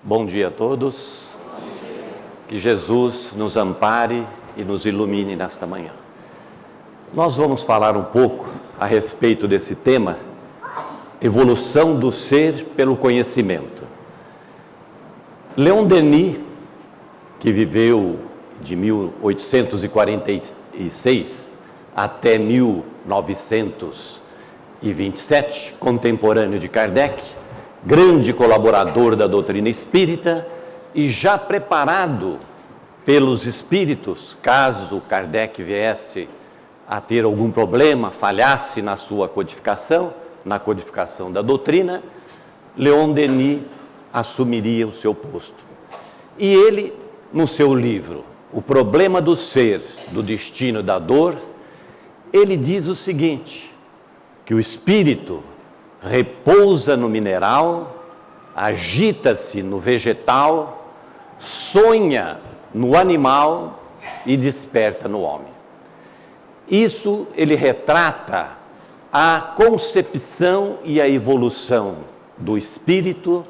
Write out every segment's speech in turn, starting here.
Bom dia a todos. Que Jesus nos ampare e nos ilumine nesta manhã. Nós vamos falar um pouco a respeito desse tema, evolução do ser pelo conhecimento. Leon Denis, que viveu de 1846 até 1927, contemporâneo de Kardec, grande colaborador da doutrina espírita e já preparado pelos espíritos, caso Kardec viesse a ter algum problema, falhasse na sua codificação, na codificação da doutrina, Leon Denis assumiria o seu posto. E ele, no seu livro, O Problema do Ser, do Destino e da Dor, ele diz o seguinte, que o espírito repousa no mineral, agita-se no vegetal, sonha no animal e desperta no homem. Isso ele retrata a concepção e a evolução do espírito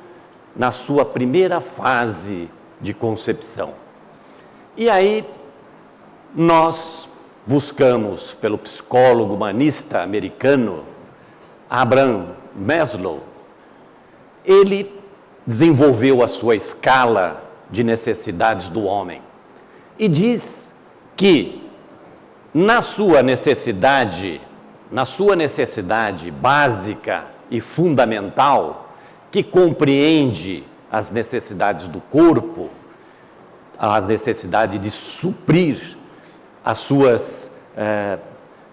na sua primeira fase de concepção. E aí nós buscamos pelo psicólogo humanista americano Abraham Maslow. Ele desenvolveu a sua escala de necessidades do homem e diz que na sua necessidade básica e fundamental, que compreende as necessidades do corpo, a necessidade de suprir as suas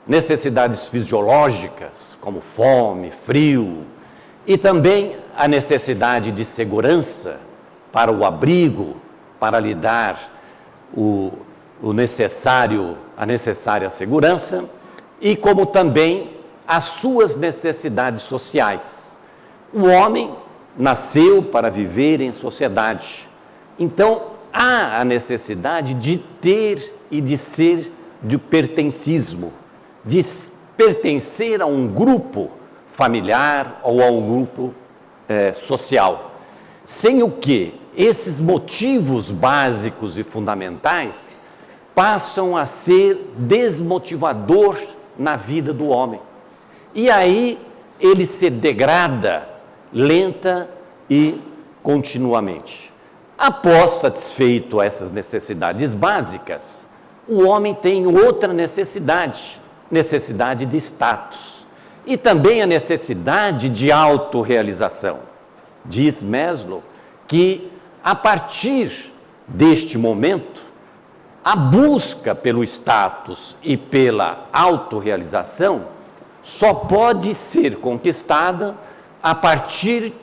necessidades fisiológicas, como fome, frio, e também a necessidade de segurança para o abrigo, para lhe dar a necessária segurança, e como também as suas necessidades sociais. O homem nasceu para viver em sociedade, então há a necessidade de ter e de ser de pertencismo, de pertencer a um grupo familiar ou a um grupo social. Sem o que esses motivos básicos e fundamentais passam a ser desmotivador na vida do homem. E aí ele se degrada lenta e continuamente. Após satisfeito essas necessidades básicas, o homem tem outra necessidade de status e também a necessidade de autorrealização. Diz Maslow que a partir deste momento, a busca pelo status e pela autorrealização só pode ser conquistada a partir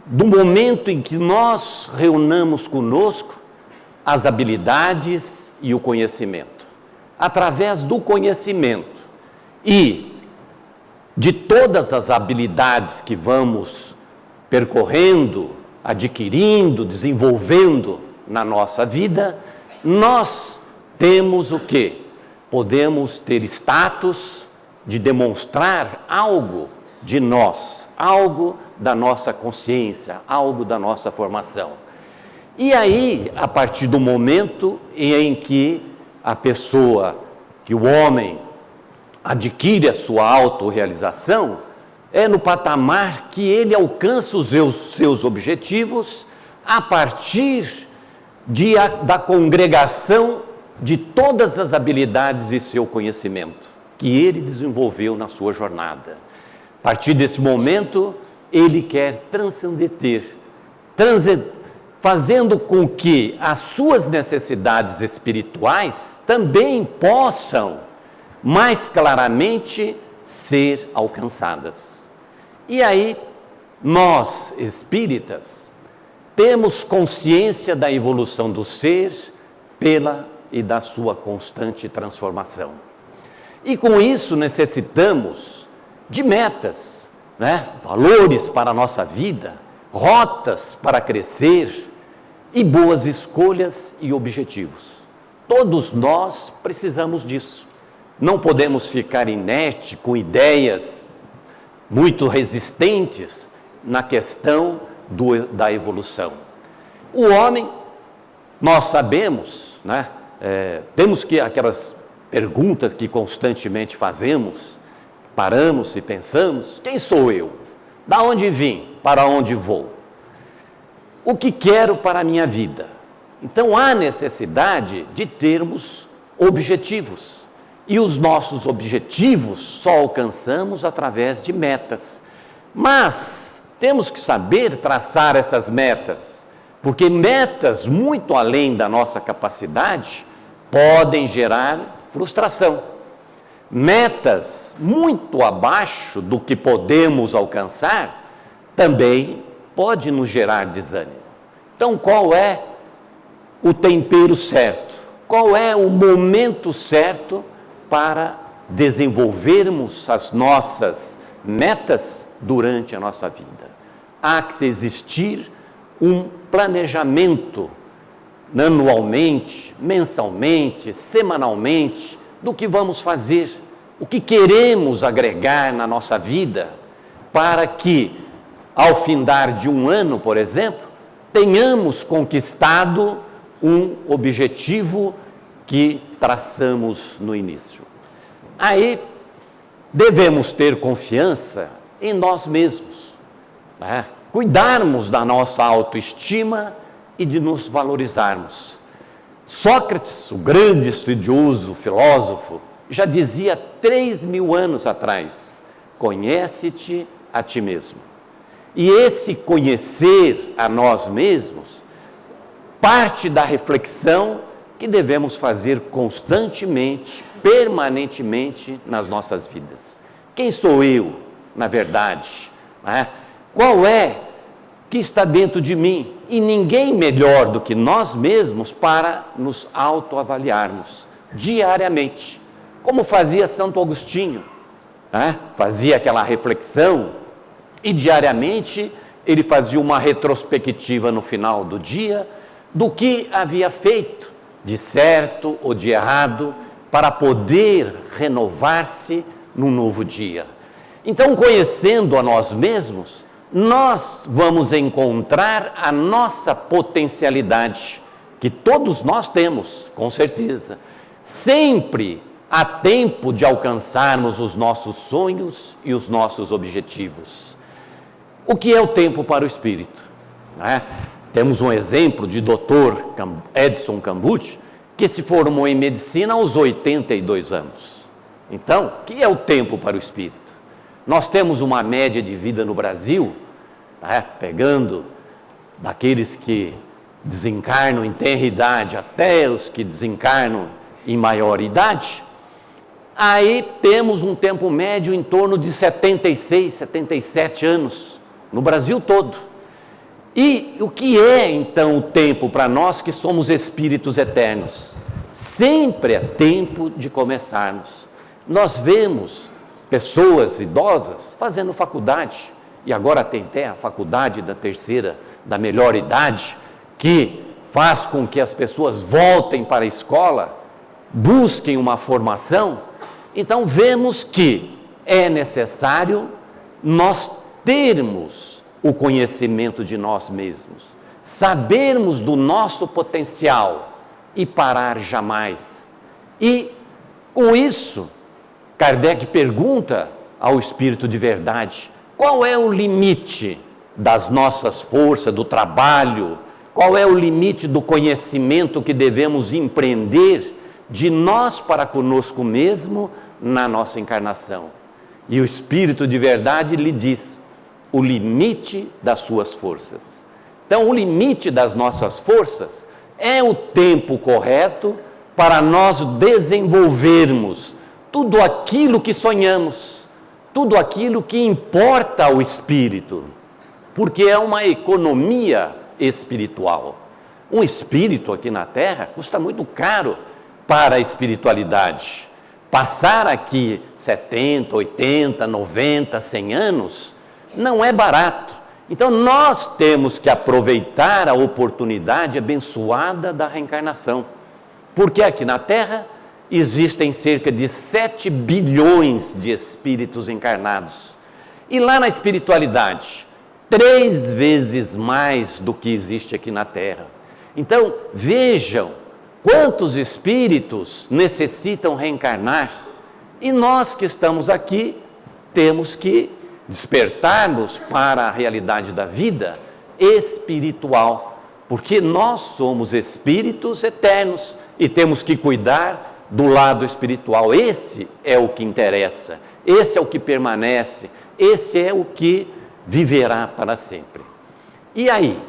do momento em que nós reunamos conosco as habilidades e o conhecimento. Através do conhecimento e de todas as habilidades que vamos percorrendo, adquirindo, desenvolvendo na nossa vida, nós temos o quê? Podemos ter status de demonstrar algo de nós, algo da nossa consciência, algo da nossa formação. E aí, a partir do momento em que a pessoa, que o homem adquire a sua autorrealização, é no patamar que ele alcança os seus objetivos a partir da congregação de todas as habilidades e seu conhecimento que ele desenvolveu na sua jornada. A partir desse momento, ele quer transcender, fazendo com que as suas necessidades espirituais também possam mais claramente ser alcançadas. E aí, nós, espíritas, temos consciência da evolução do ser e da sua constante transformação. E com isso necessitamos de metas, valores para a nossa vida, rotas para crescer e boas escolhas e objetivos. Todos nós precisamos disso. Não podemos ficar inerte com ideias muito resistentes na questão da evolução. O homem, nós sabemos, né? Temos que aquelas perguntas que constantemente fazemos, paramos e pensamos: quem sou eu? Da onde vim? Para onde vou? O que quero para a minha vida? Então há necessidade de termos objetivos. E os nossos objetivos só alcançamos através de metas. Mas temos que saber traçar essas metas, porque metas muito além da nossa capacidade podem gerar frustração. Metas muito abaixo do que podemos alcançar também pode nos gerar desânimo. Então, qual é o tempero certo? Qual é o momento certo para desenvolvermos as nossas metas durante a nossa vida? Há que existir um planejamento anualmente, mensalmente, semanalmente, do que vamos fazer, o que queremos agregar na nossa vida, para que, ao findar de um ano, por exemplo, tenhamos conquistado um objetivo que traçamos no início. Aí, devemos ter confiança em nós mesmos, né? Cuidarmos da nossa autoestima e de nos valorizarmos. Sócrates, o grande estudioso, filósofo, já dizia 3.000 anos atrás: conhece-te a ti mesmo. E esse conhecer a nós mesmos parte da reflexão que devemos fazer constantemente, permanentemente nas nossas vidas. Quem sou eu, na verdade? Qual é que está dentro de mim? E ninguém melhor do que nós mesmos para nos autoavaliarmos diariamente. Como fazia Santo Agostinho, fazia aquela reflexão e diariamente ele fazia uma retrospectiva no final do dia do que havia feito de certo ou de errado para poder renovar-se num novo dia. Então, conhecendo a nós mesmos, nós vamos encontrar a nossa potencialidade, que todos nós temos, com certeza. Sempre há tempo de alcançarmos os nossos sonhos e os nossos objetivos. O que é o tempo para o espírito? Temos um exemplo de Dr. Edson Cambucci, que se formou em medicina aos 82 anos. Então, o que é o tempo para o espírito? Nós temos uma média de vida no Brasil, pegando daqueles que desencarnam em tenra idade até os que desencarnam em maior idade, aí temos um tempo médio em torno de 76, 77 anos, no Brasil todo. E o que é, então, o tempo para nós que somos espíritos eternos? Sempre é tempo de começarmos. Nós vemos pessoas idosas fazendo faculdade, e agora tem até a faculdade da terceira, da melhor idade, que faz com que as pessoas voltem para a escola, busquem uma formação. Então, vemos que é necessário nós termos o conhecimento de nós mesmos, sabermos do nosso potencial e parar jamais. E, com isso, Kardec pergunta ao Espírito de Verdade: qual é o limite das nossas forças, do trabalho? Qual é o limite do conhecimento que devemos empreender de nós para conosco mesmo na nossa encarnação? E o Espírito de Verdade lhe diz: o limite das suas forças. Então, o limite das nossas forças é o tempo correto para nós desenvolvermos tudo aquilo que sonhamos, tudo aquilo que importa ao espírito, porque é uma economia espiritual. Um espírito aqui na Terra custa muito caro para a espiritualidade. Passar aqui 70, 80, 90, 100 anos não é barato. Então nós temos que aproveitar a oportunidade abençoada da reencarnação, porque aqui na Terra existem cerca de 7 bilhões de espíritos encarnados. E lá na espiritualidade, 3 vezes mais do que existe aqui na Terra. Então, vejam quantos espíritos necessitam reencarnar. E nós que estamos aqui, temos que despertar-nos para a realidade da vida espiritual, porque nós somos espíritos eternos e temos que cuidar do lado espiritual. Esse é o que interessa, esse é o que permanece, esse é o que viverá para sempre. E aí,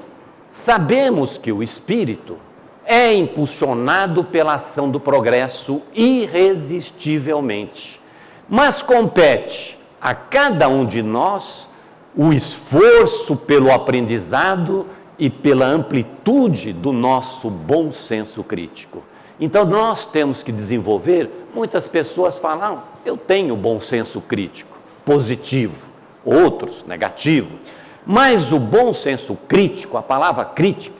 sabemos que o espírito é impulsionado pela ação do progresso irresistivelmente, mas compete a cada um de nós o esforço pelo aprendizado e pela amplitude do nosso bom senso crítico. Então nós temos que desenvolver. Muitas pessoas falam, eu tenho bom senso crítico, positivo, outros negativo, mas o bom senso crítico, a palavra crítica,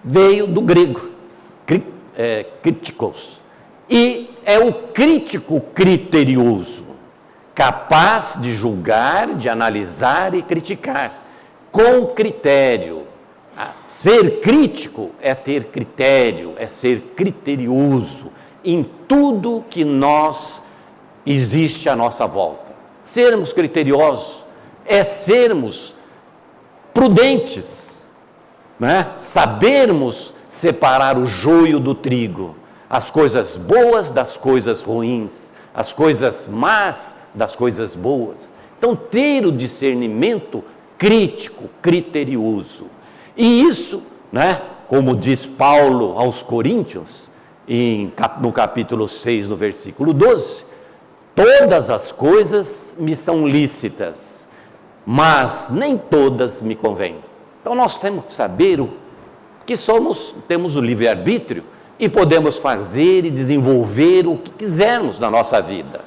veio do grego, críticos, e é o crítico criterioso, capaz de julgar, de analisar e criticar, com critério. Ser crítico é ter critério, é ser criterioso em tudo que existe à nossa volta. Sermos criteriosos é sermos prudentes, né? Sabermos separar o joio do trigo, as coisas boas das coisas ruins, as coisas más das coisas boas. Então, ter o discernimento crítico, criterioso. E isso, né, como diz Paulo aos Coríntios, no capítulo 6, no versículo 12, todas as coisas me são lícitas, mas nem todas me convêm. Então, nós temos que saber que temos o livre-arbítrio e podemos fazer e desenvolver o que quisermos na nossa vida.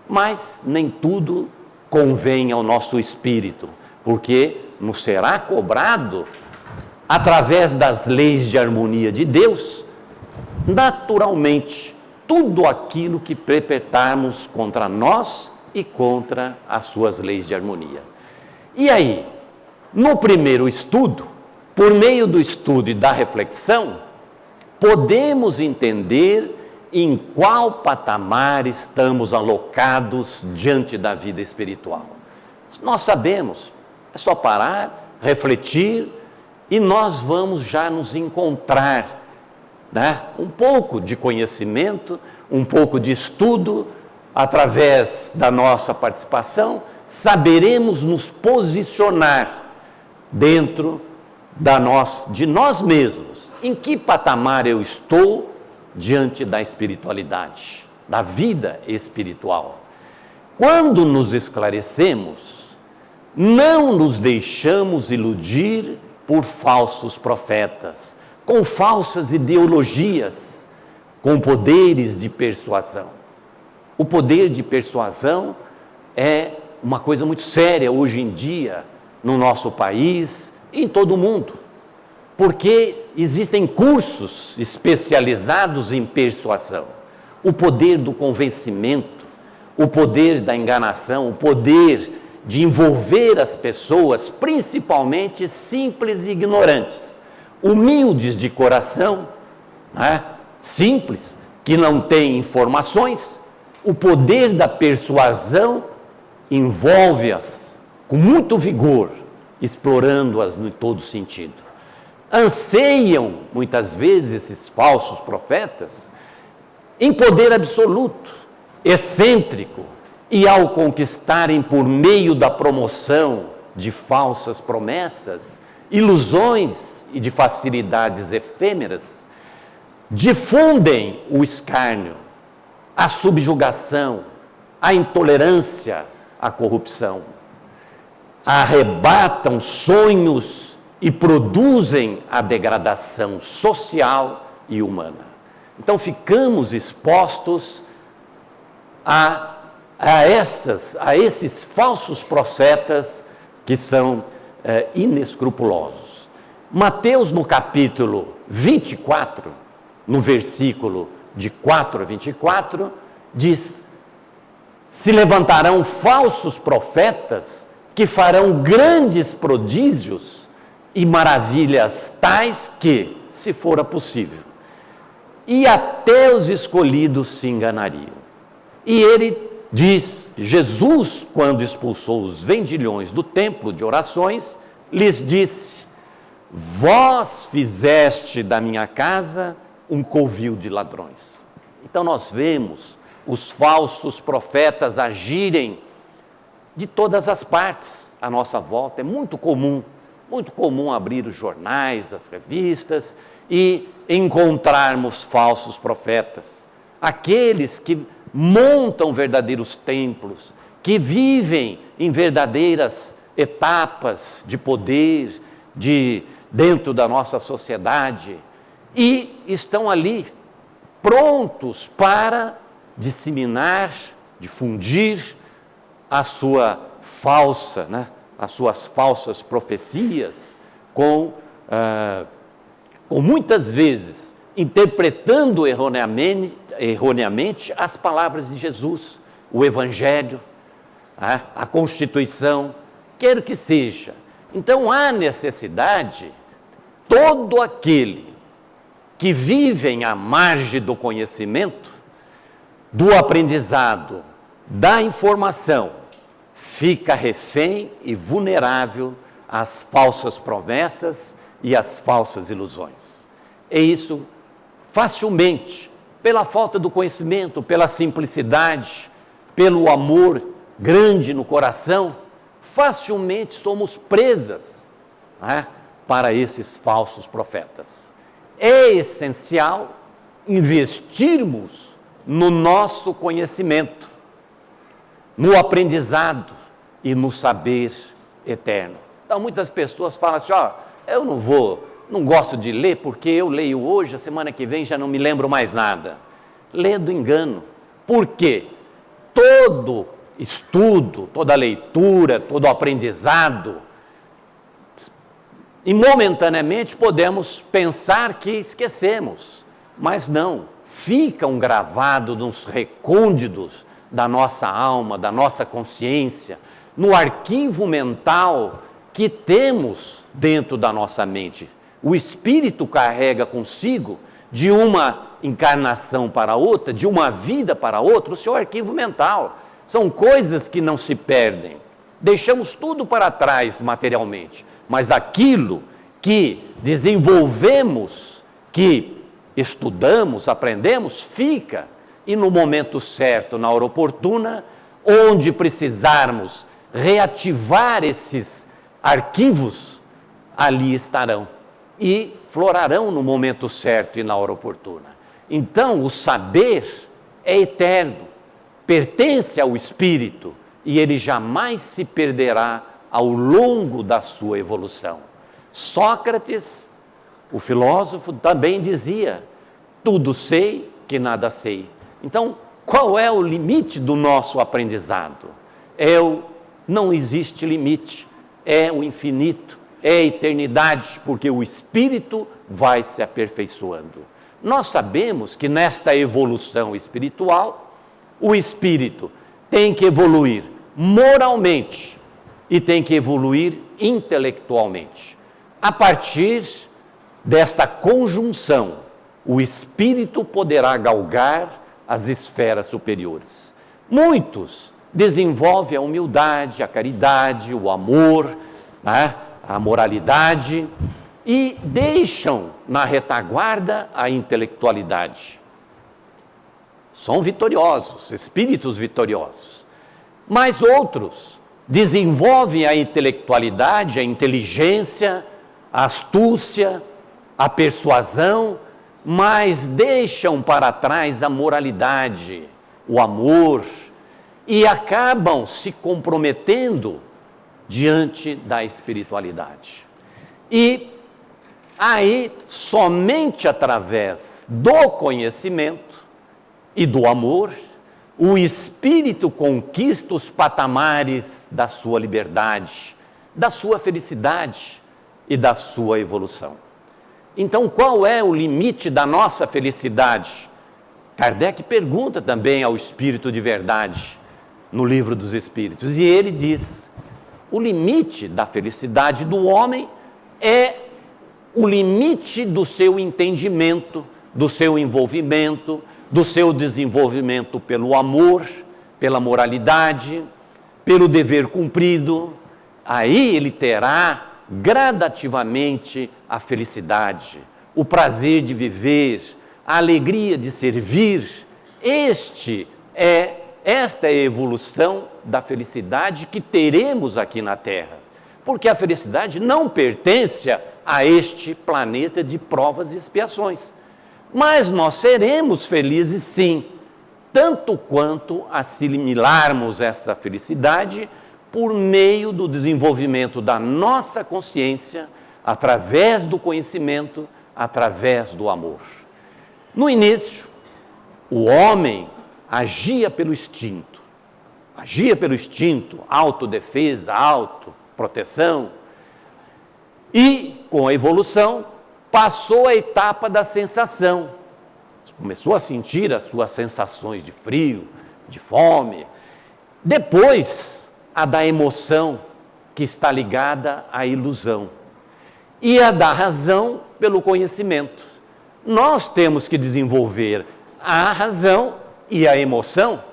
Mas nem tudo convém ao nosso espírito, porque nos será cobrado, através das leis de harmonia de Deus, naturalmente, tudo aquilo que perpetrarmos contra nós e contra as suas leis de harmonia. E aí, no primeiro estudo, por meio do estudo e da reflexão, podemos entender em qual patamar estamos alocados diante da vida espiritual. Nós sabemos, é só parar, refletir, e nós vamos já nos encontrar, né? Um pouco de conhecimento, um pouco de estudo, através da nossa participação, saberemos nos posicionar dentro de nós mesmos. Em que patamar eu estou diante da espiritualidade, da vida espiritual? Quando nos esclarecemos, não nos deixamos iludir por falsos profetas, com falsas ideologias, com poderes de persuasão. O poder de persuasão é uma coisa muito séria hoje em dia, no nosso país e em todo o mundo, porque existem cursos especializados em persuasão. O poder do convencimento, o poder da enganação, o poder de envolver as pessoas, principalmente simples e ignorantes, humildes de coração, né? Simples, que não têm informações. O poder da persuasão envolve-as com muito vigor, explorando-as em todo sentido. Anseiam, muitas vezes, esses falsos profetas, em poder absoluto, excêntrico, e ao conquistarem por meio da promoção de falsas promessas, ilusões e de facilidades efêmeras, difundem o escárnio, a subjugação, a intolerância, a corrupção, arrebatam sonhos e produzem a degradação social e humana. Então ficamos expostos a esses falsos profetas que são inescrupulosos. Mateus, no capítulo 24, no versículo de 4 a 24, diz: se levantarão falsos profetas que farão grandes prodígios e maravilhas tais que, se fora possível, e até os escolhidos se enganariam. E ele diz, Jesus, quando expulsou os vendilhões do templo de orações, lhes disse: vós fizeste da minha casa um covil de ladrões. Então nós vemos os falsos profetas agirem de todas as partes à nossa volta. É muito comum abrir os jornais, as revistas e encontrarmos falsos profetas. Aqueles que montam verdadeiros templos, que vivem em verdadeiras etapas de poder, dentro da nossa sociedade, e estão ali prontos para disseminar, difundir a sua falsa, as suas falsas profecias, com muitas vezes interpretando erroneamente as palavras de Jesus, o Evangelho, a Constituição, quer que seja. Então há necessidade, todo aquele que vive à margem do conhecimento, do aprendizado, da informação, fica refém e vulnerável às falsas promessas e às falsas ilusões. E isso facilmente, pela falta do conhecimento, pela simplicidade, pelo amor grande no coração, facilmente somos presas para esses falsos profetas. É essencial investirmos no nosso conhecimento, no aprendizado e no saber eterno. Então muitas pessoas falam assim, eu não gosto de ler porque eu leio hoje, a semana que vem já não me lembro mais nada. Lê do engano. Por quê? Todo estudo, toda leitura, todo aprendizado, e momentaneamente podemos pensar que esquecemos, mas não, ficam gravados nos recônditos da nossa alma, da nossa consciência, no arquivo mental que temos dentro da nossa mente. O espírito carrega consigo, de uma encarnação para outra, de uma vida para outra, o seu arquivo mental. São coisas que não se perdem. Deixamos tudo para trás materialmente, mas aquilo que desenvolvemos, que estudamos, aprendemos, fica. E no momento certo, na hora oportuna, onde precisarmos reativar esses arquivos, ali estarão e florarão no momento certo e na hora oportuna. Então, o saber é eterno, pertence ao espírito e ele jamais se perderá ao longo da sua evolução. Sócrates, o filósofo, também dizia: tudo sei que nada sei. Então, qual é o limite do nosso aprendizado? Não existe limite, é o infinito, é a eternidade, porque o espírito vai se aperfeiçoando. Nós sabemos que nesta evolução espiritual, o espírito tem que evoluir moralmente e tem que evoluir intelectualmente. A partir desta conjunção, o espírito poderá galgar as esferas superiores. Muitos desenvolvem a humildade, a caridade, o amor, a moralidade e deixam na retaguarda a intelectualidade. São vitoriosos, espíritos vitoriosos. Mas outros desenvolvem a intelectualidade, a inteligência, a astúcia, a persuasão, mas deixam para trás a moralidade, o amor, e acabam se comprometendo diante da espiritualidade. E aí, somente através do conhecimento e do amor, o espírito conquista os patamares da sua liberdade, da sua felicidade e da sua evolução. Então, qual é o limite da nossa felicidade? Kardec pergunta também ao Espírito de Verdade, no Livro dos Espíritos, e ele diz: O limite da felicidade do homem é o limite do seu entendimento, do seu envolvimento, do seu desenvolvimento pelo amor, pela moralidade, pelo dever cumprido. Aí ele terá gradativamente a felicidade, o prazer de viver, a alegria de servir. Esta é a evolução da felicidade que teremos aqui na Terra, porque a felicidade não pertence a este planeta de provas e expiações, mas nós seremos felizes sim, tanto quanto assimilarmos esta felicidade por meio do desenvolvimento da nossa consciência, através do conhecimento, através do amor. No início, o homem agia pelo instinto, autodefesa, autoproteção, e com a evolução passou a etapa da sensação, começou a sentir as suas sensações de frio, de fome, depois a da emoção, que está ligada à ilusão, e a da razão pelo conhecimento. Nós temos que desenvolver a razão e a emoção,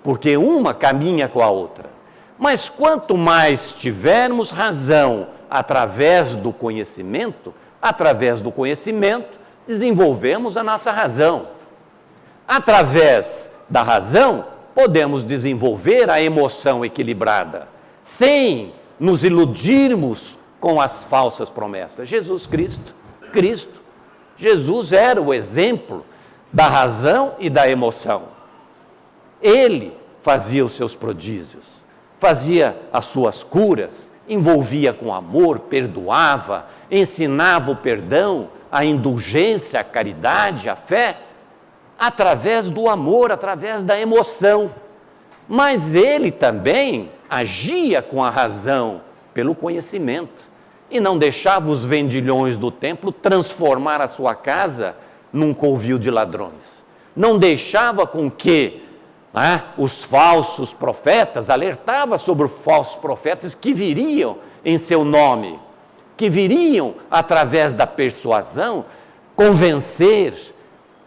porque uma caminha com a outra. Mas quanto mais tivermos razão através do conhecimento, desenvolvemos a nossa razão. Através da razão, podemos desenvolver a emoção equilibrada, sem nos iludirmos com as falsas promessas. Jesus era o exemplo da razão e da emoção. Ele fazia os seus prodígios, fazia as suas curas, envolvia com amor, perdoava, ensinava o perdão, a indulgência, a caridade, a fé, através do amor, através da emoção. Mas ele também agia com a razão, pelo conhecimento, e não deixava os vendilhões do templo transformar a sua casa num covil de ladrões. Não deixava com que os falsos profetas, alertava sobre os falsos profetas que viriam em seu nome, que viriam através da persuasão, convencer,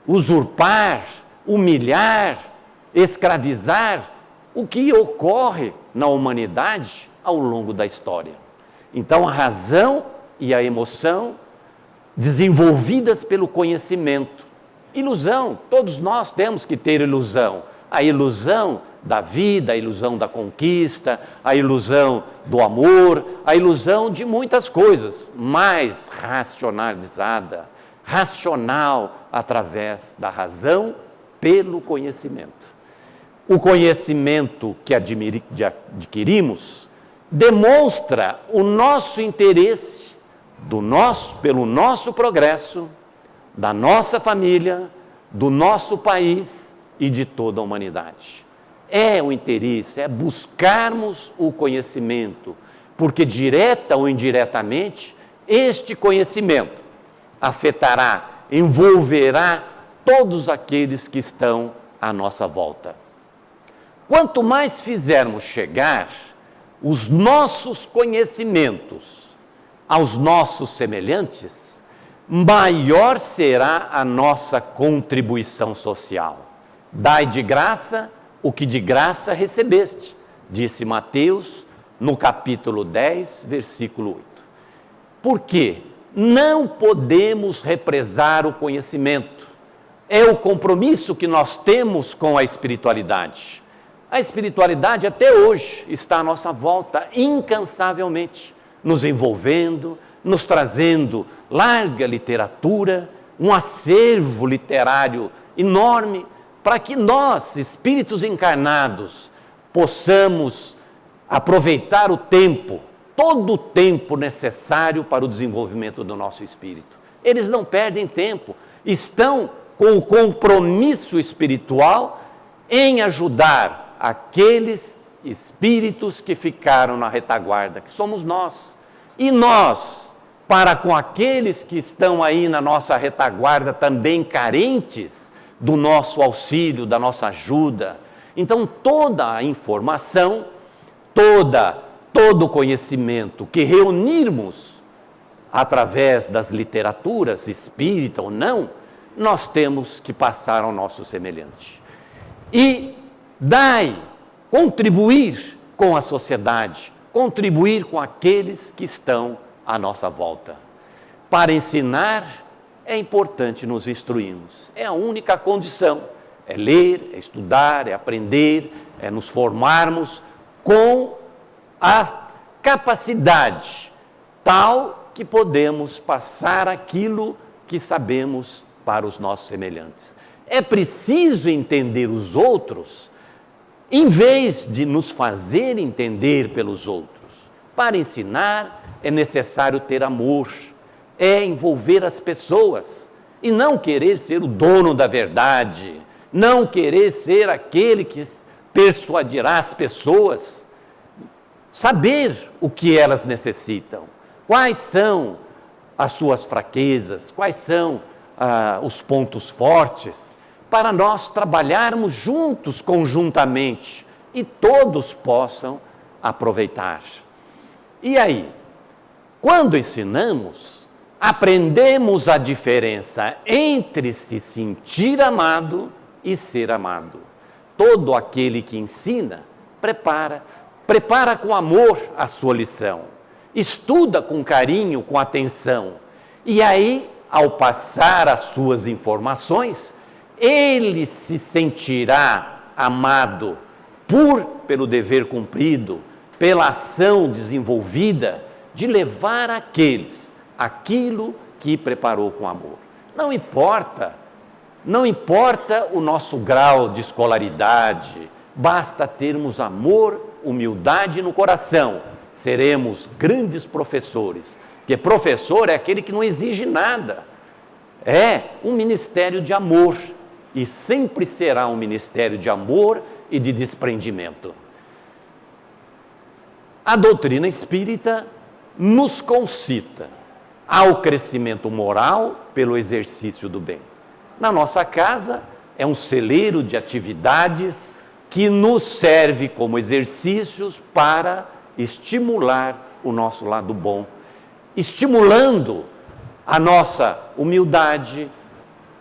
usurpar, humilhar, escravizar, o que ocorre na humanidade ao longo da história. Então, a razão e a emoção, desenvolvidas pelo conhecimento. Ilusão, todos nós temos que ter ilusão. A ilusão da vida, a ilusão da conquista, a ilusão do amor, a ilusão de muitas coisas, mais racionalizada, racional através da razão pelo conhecimento. O conhecimento que adquirimos demonstra o nosso interesse pelo nosso progresso, da nossa família, do nosso país e de toda a humanidade. É o interesse, é buscarmos o conhecimento, porque direta ou indiretamente, este conhecimento afetará, envolverá todos aqueles que estão à nossa volta. Quanto mais fizermos chegar os nossos conhecimentos aos nossos semelhantes, maior será a nossa contribuição social. Dai de graça o que de graça recebeste, disse Mateus no capítulo 10, versículo 8. Por quê? Não podemos represar o conhecimento. É o compromisso que nós temos com a espiritualidade. A espiritualidade até hoje está à nossa volta incansavelmente, nos envolvendo, nos trazendo larga literatura, um acervo literário enorme, para que nós, espíritos encarnados, possamos aproveitar o tempo, todo o tempo necessário para o desenvolvimento do nosso espírito. Eles não perdem tempo, estão com o compromisso espiritual em ajudar aqueles espíritos que ficaram na retaguarda, que somos nós. E nós, para com aqueles que estão aí na nossa retaguarda também carentes do nosso auxílio, da nossa ajuda. Então, toda a informação, todo conhecimento que reunirmos através das literaturas, espírita ou não, nós temos que passar ao nosso semelhante. E contribuir com a sociedade, contribuir com aqueles que estão à nossa volta. Para ensinar, é importante nos instruirmos. É a única condição. É ler, é estudar, é aprender, é nos formarmos com a capacidade tal que podemos passar aquilo que sabemos para os nossos semelhantes. É preciso entender os outros, em vez de nos fazer entender pelos outros. Para ensinar, é necessário ter amor, é envolver as pessoas, e não querer ser o dono da verdade, não querer ser aquele que persuadirá as pessoas. Saber o que elas necessitam, quais são as suas fraquezas, quais são os pontos fortes, para nós trabalharmos juntos, conjuntamente, e todos possam aproveitar. E aí, quando ensinamos, aprendemos a diferença entre se sentir amado e ser amado. Todo aquele que ensina, prepara com amor a sua lição, estuda com carinho, com atenção, e aí, ao passar as suas informações, ele se sentirá amado pelo dever cumprido, pela ação desenvolvida de levar àqueles aquilo que preparou com amor. Não importa o nosso grau de escolaridade, basta termos amor, humildade no coração, seremos grandes professores, porque professor é aquele que não exige nada, é um ministério de amor, e sempre será um ministério de amor e de desprendimento. A doutrina espírita nos concita ao crescimento moral pelo exercício do bem. Na nossa casa é um celeiro de atividades que nos serve como exercícios para estimular o nosso lado bom, estimulando a nossa humildade,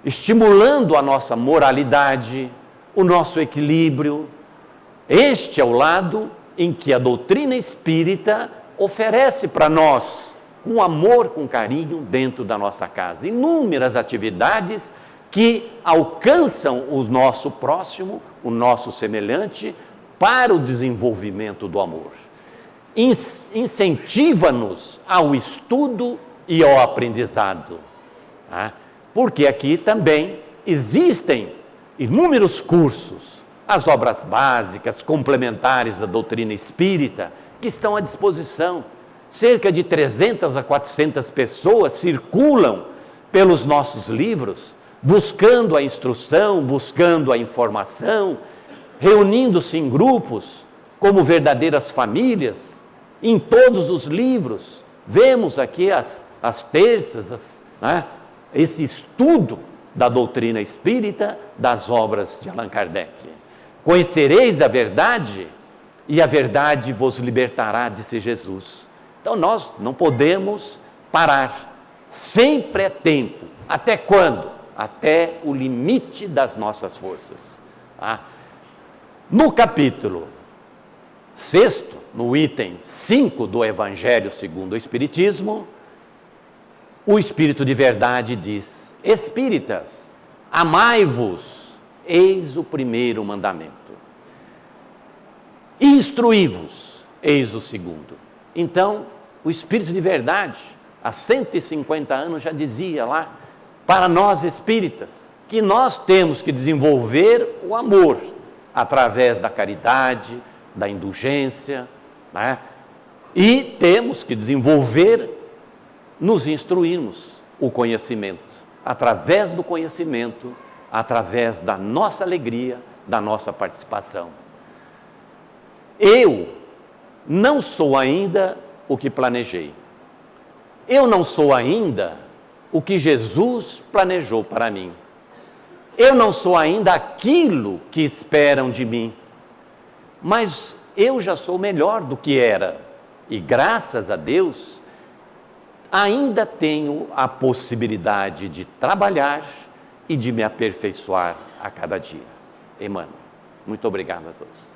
estimulando a nossa moralidade, o nosso equilíbrio. Este é o lado em que a doutrina espírita oferece para nós, com amor, com carinho, dentro da nossa casa, inúmeras atividades que alcançam o nosso próximo, o nosso semelhante, para o desenvolvimento do amor. Incentiva-nos ao estudo e ao aprendizado. Porque aqui também existem inúmeros cursos, as obras básicas, complementares da doutrina espírita, que estão à disposição. Cerca de 300 a 400 pessoas circulam pelos nossos livros, buscando a instrução, buscando a informação, reunindo-se em grupos, como verdadeiras famílias, em todos os livros. Vemos aqui as terças, esse estudo da doutrina espírita, das obras de Allan Kardec. Conhecereis a verdade, e a verdade vos libertará, disse Jesus. Então nós não podemos parar, sempre é tempo. Até quando? Até o limite das nossas forças. No capítulo 6º, no item 5 do Evangelho segundo o Espiritismo, o Espírito de Verdade diz: Espíritas, amai-vos, eis o primeiro mandamento. Instruí-vos, eis o segundo. Então, o Espírito de Verdade, há 150 anos já dizia lá, para nós espíritas, que nós temos que desenvolver o amor, através da caridade, da indulgência, e temos que desenvolver, nos instruirmos o conhecimento, através do conhecimento, através da nossa alegria, da nossa participação. Eu não sou ainda o que planejei. Eu não sou ainda o que Jesus planejou para mim. Eu não sou ainda aquilo que esperam de mim. Mas eu já sou melhor do que era. E graças a Deus, ainda tenho a possibilidade de trabalhar e de me aperfeiçoar a cada dia. Emmanuel, muito obrigado a todos.